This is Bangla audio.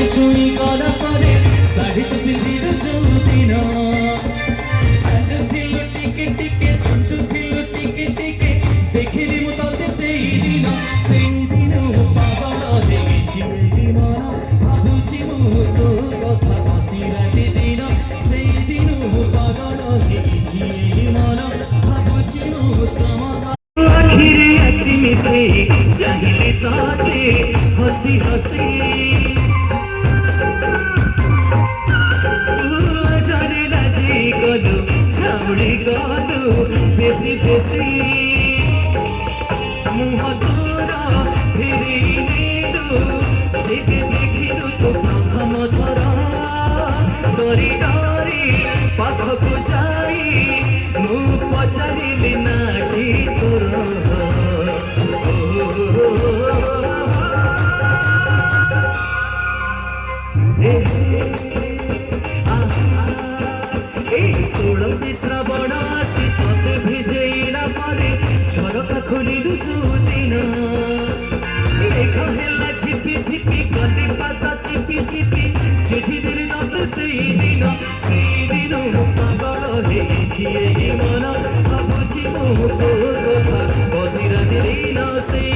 শুনি কলা করে সাহিত্য পিছিয়ে চলদিন সাজু ছিল টিকে টিকে ছুটু ছিল টিকে টিকে দেখিলি মু তোতে সেইদিন পাগল হয়েছি মন ভাবুছি মু তো কথা বসি রাতি দিন সেইদিন পাগল হয়েছি মন ভাবুছি মু তম আখিরে আছি মিশে চাহিলে তাতে হসি হসি জানে না যে গলু ছাউড়ি গলু বেশি বেশি মুহ তোর ফিরি নেলু যেতে দেখিলু তো প্রথম থর ডরি ডরি পাখকু যাই মু পচারিলি না কি তোর শ্রাবণ আসি তোতে ভিজেইলা পরে ঝরকা খুলিলু চুদিন লেখা হেলা ঝিপি ঝিপি কতি পাতা চিপি চিপি চিঠি দিলি তোতে সেইদিন পাগল হয়েছি এই মন ভাবুছি মু তোর কথা বসি রাতি দিন সেই